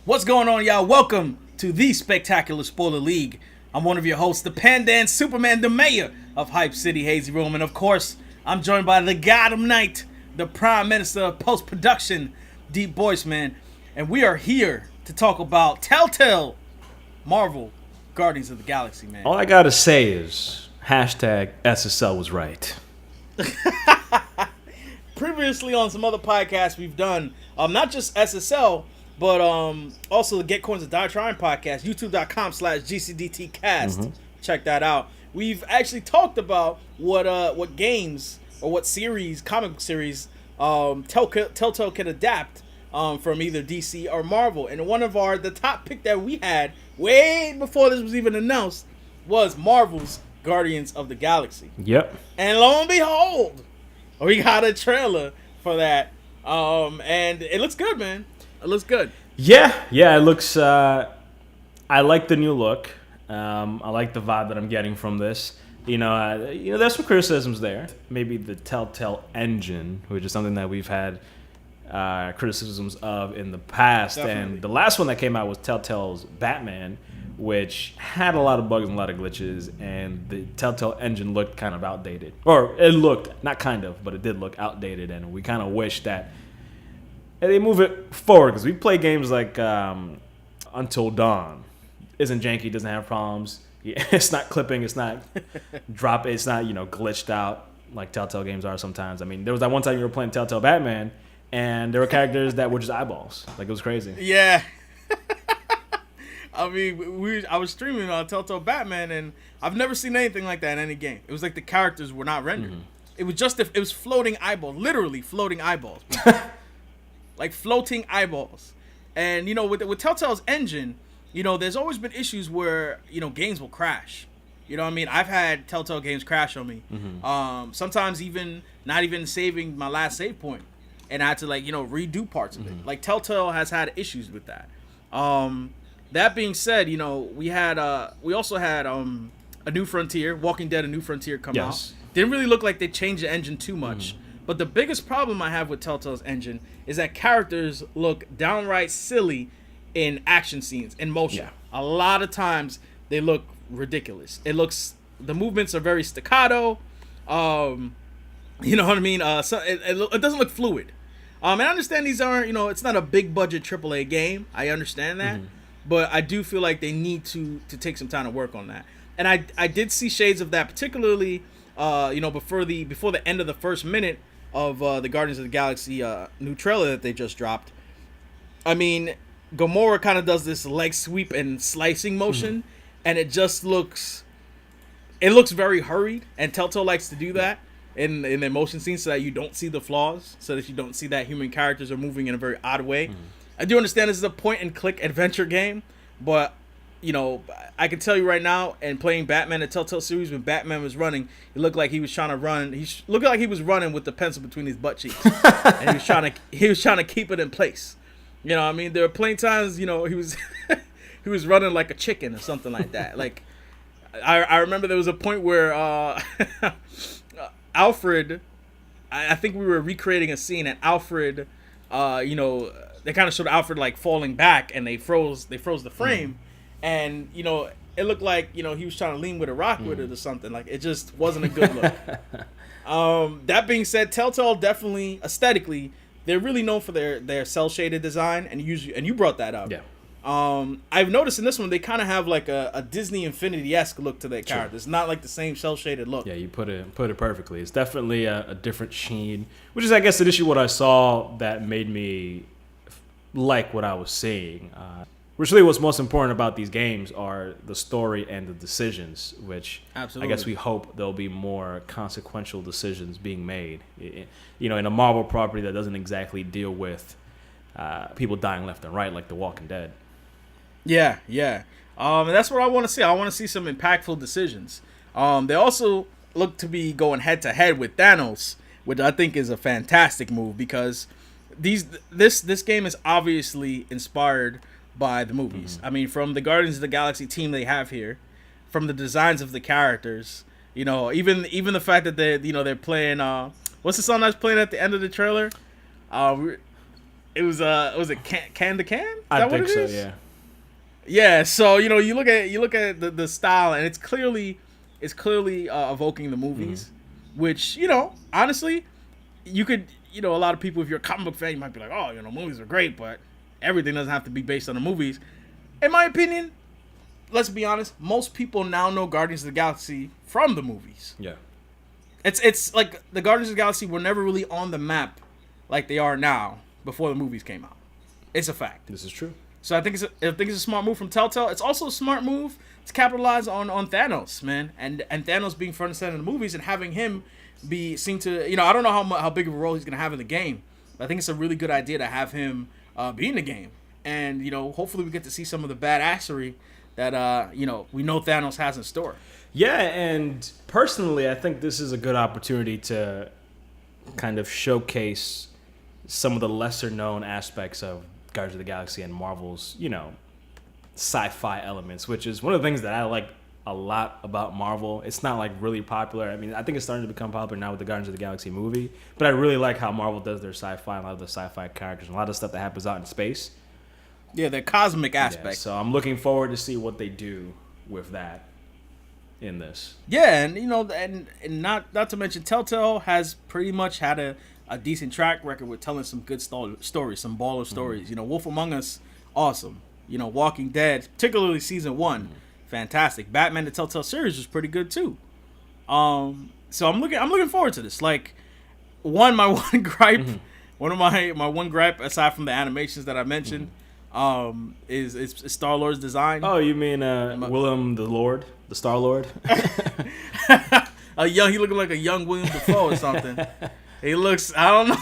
What's going on, y'all? Welcome to the Spectacular Spoiler League. I'm one of your hosts, the Pandan Superman, the mayor of Hype City, HazyRome. And of course, I'm joined by the Gotham Knight, the Prime Minister of Post-Production, DeepBoyce, man. And we are here to talk about Telltale Marvel Guardians of the Galaxy, man. All I gotta say is, hashtag SSL was right. Previously on some other podcasts we've done, not just SSL, but also the Get Coins and Die Trying podcast, youtube.com/GCDTcast. Check that out. We've actually talked about what games or what series, comic book series, Telltale can adapt from either DC or Marvel. And one of the top pick that we had way before this was even announced was Marvel's Guardians of the Galaxy. Yep. And lo and behold, we got a trailer for that. And it looks good, man. It looks good. Yeah, it looks, I like the new look. I like the vibe that I'm getting from this. There's some criticisms there. Maybe the Telltale engine, which is something that we've had criticisms of in the past. Definitely. And the last one that came out was Telltale's Batman, which had a lot of bugs and a lot of glitches, and the Telltale engine looked kind of outdated. Or it looked, not kind of, but it did look outdated, and we kind of wish that they move it forward, because we play games like Until Dawn. Isn't janky, doesn't have problems. It's not clipping, it's not it's not, glitched out like Telltale games are sometimes. I mean, there was that one time you were playing Telltale Batman, and there were characters that were just eyeballs. Like, it was crazy. Yeah. I mean, I was streaming on Telltale Batman, and I've never seen anything like that in any game. It was like the characters were not rendered. It was just it was floating eyeballs, literally floating eyeballs, like floating eyeballs. And with Telltale's engine, there's always been issues where games will crash. You know what I mean? I've had Telltale games crash on me. Sometimes even not even saving my last save point, and I had to redo parts of it. Like Telltale has had issues with that. That being said, we also had A New Frontier, Walking Dead: A New Frontier come out. Didn't really look like they changed the engine too much. But the biggest problem I have with Telltale's engine is that characters look downright silly in action scenes, in motion. A lot of times they look ridiculous. The movements are very staccato. You know what I mean? So it doesn't look fluid. And I understand these aren't, it's not a big budget AAA game. I understand that. But I do feel like they need to take some time to work on that. And I did see shades of that, particularly, before the end of the first minute of the Guardians of the Galaxy new trailer that they just dropped. I mean, Gamora kind of does this leg sweep and slicing motion, and it just looks very hurried. And Telltale likes to do that in their motion scenes so that you don't see the flaws, so that you don't see that human characters are moving in a very odd way. I do understand this is a point-and-click adventure game, but, I can tell you right now, and playing Batman, the Telltale series, when Batman was running, it looked like he was trying to run. He looked like he was running with the pencil between his butt cheeks, and he was trying to keep it in place. You know what I mean? There were plenty times, he was he was running like a chicken or something like that. Like, I remember there was a point where Alfred, I think we were recreating a scene, and Alfred, they kind of showed Alfred like falling back, and they froze the frame, and it looked like he was trying to lean with a rock with it or something. Like, it just wasn't a good look. That being said, Telltale definitely aesthetically, they're really known for their cell shaded design, and you brought that up. Yeah. I've noticed in this one they kind of have like a Disney Infinity-esque look to their characters. It's not like the same cell shaded look. Yeah, you put it perfectly. It's definitely a different sheen, which is, I guess, an issue what I saw that made me like what I was seeing. Which really what's most important about these games are the story and the decisions, which Absolutely. I guess we hope there'll be more consequential decisions being made. In a Marvel property that doesn't exactly deal with people dying left and right like The Walking Dead. Yeah. And that's what I want to see. I want to see some impactful decisions. They also look to be going head-to-head with Thanos, which I think is a fantastic move, because this game is obviously inspired by the movies. I mean, from the Guardians of the Galaxy team they have here, from the designs of the characters, even the fact that they're playing what's the song that's playing at the end of the trailer? It was it can to can? Is I that what think it so. is? Yeah. Yeah, so you look at the style, and it's clearly evoking the movies, which honestly, you could a lot of people, if you're a comic book fan, you might be like, oh, movies are great, but everything doesn't have to be based on the movies. In my opinion, let's be honest, most people now know Guardians of the Galaxy from the movies. Yeah. It's like the Guardians of the Galaxy were never really on the map like they are now before the movies came out. It's a fact. This is true. So I think it's a smart move from Telltale. It's also a smart move to capitalize on Thanos, man, and Thanos being front and center in the movies and having him seem to I don't know how big of a role he's gonna have in the game, but I think it's a really good idea to have him be in the game, and hopefully we get to see some of the badassery that we know Thanos has in store. Yeah, and personally, I think this is a good opportunity to kind of showcase some of the lesser known aspects of Guardians of the Galaxy and Marvel's, sci-fi elements, which is one of the things that I like a lot about Marvel. It's not like really popular. I mean, I think it's starting to become popular now with the Guardians of the Galaxy movie, but I really like how Marvel does their sci-fi and a lot of the sci-fi characters and a lot of stuff that happens out in space. Yeah, the cosmic aspect. Yeah, so I'm looking forward to see what they do with that in this. Yeah, and and not to mention Telltale has pretty much had a decent track record with telling some good stories, some baller stories. Wolf Among Us, awesome. Walking Dead, particularly season 1, fantastic. Batman the Telltale series was pretty good too. So I'm looking forward to this. Like, my one gripe, one of my one gripe aside from the animations that I mentioned, is Star-Lord's design. Oh, you mean Willem the Lord, the Star-Lord? He looking like a young William Dafoe or something. He looks. I don't know.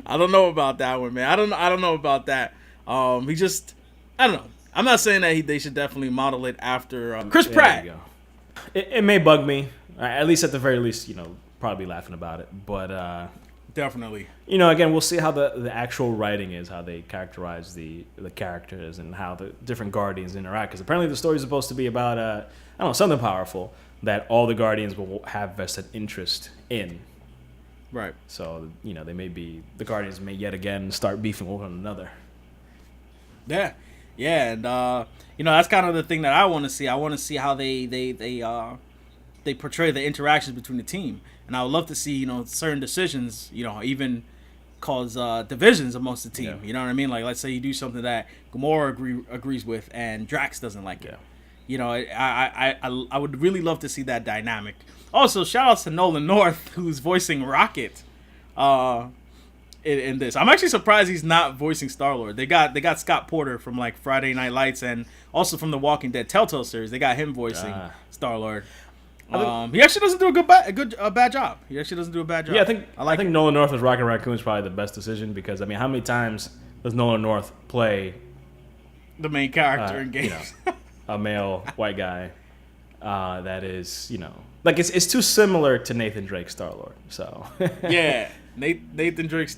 I don't know about that one, man. I don't know about that. He just. I don't know. I'm not saying that they should definitely model it after Chris Pratt. There you go. It may bug me, at least at the very least, probably laughing about it. But definitely. Again, we'll see how the actual writing is, how they characterize the characters and how the different Guardians interact. Because apparently the story is supposed to be about something powerful that all the Guardians will have vested interest in. Right. So, the Guardians may yet again start beefing with one another. Yeah. Yeah, and that's kind of the thing that I want to see. I want to see how they portray the interactions between the team. And I would love to see, certain decisions, even cause divisions amongst the team. Yeah. You know what I mean? Like, let's say you do something that Gamora agrees with and Drax doesn't like it. I would really love to see that dynamic. Also, shout out to Nolan North, who's voicing Rocket in this. I'm actually surprised he's not voicing Star-Lord. They got Scott Porter from like Friday Night Lights and also from the Walking Dead Telltale series. They got him voicing Star-Lord. He actually doesn't do a bad job. He actually doesn't do a bad job. Yeah, I think Nolan North as Rocket Raccoon is probably the best decision because how many times does Nolan North play the main character in games? A male white guy that is, like it's too similar to Nathan Drake Star-Lord. So yeah, Nathan Drake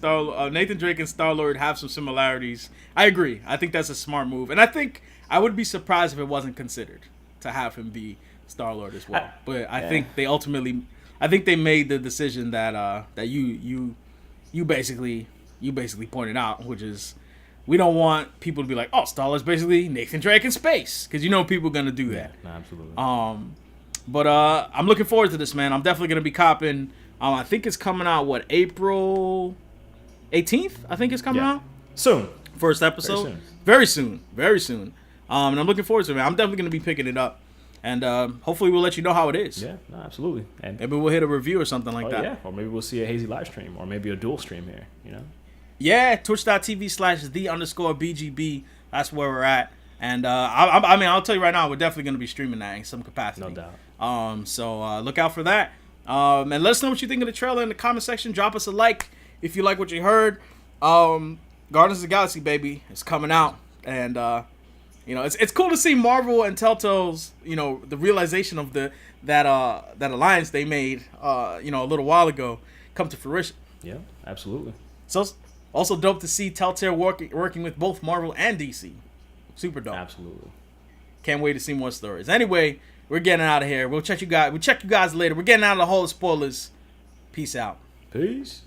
and Star-Lord have some similarities. I agree. I think that's a smart move, and I think I would be surprised if it wasn't considered to have him be Star-Lord as well. But I think they made the decision that you basically pointed out, which is we don't want people to be like, oh, Star-Lord's basically Nathan Drake in space, because people are gonna do that. Yeah, absolutely. But I'm looking forward to this, man. I'm definitely gonna be copping. I think it's coming out April 18th. I think it's coming out soon. First episode, very soon. And I'm looking forward to it, man. I'm definitely gonna be picking it up. And hopefully we'll let you know how it is. Yeah, no, absolutely. And maybe we'll hit a review or something like that. Yeah, or maybe we'll see a Hazy live stream, or maybe a dual stream here. Yeah, twitch.tv/the_BGB. That's where we're at. And I'll tell you right now, we're definitely going to be streaming that in some capacity. No doubt. So look out for that. And let us know what you think of the trailer in the comment section. Drop us a like if you like what you heard. Guardians of the Galaxy, baby, it's coming out. And it's cool to see Marvel and Telltale's, the realization of that alliance they made, a little while ago come to fruition. Yeah, absolutely. So also dope to see Telltale working with both Marvel and DC. Super dope. Absolutely. Can't wait to see more stories. Anyway, we're getting out of here. We'll check you guys later. We're getting out of the hole of spoilers. Peace out. Peace.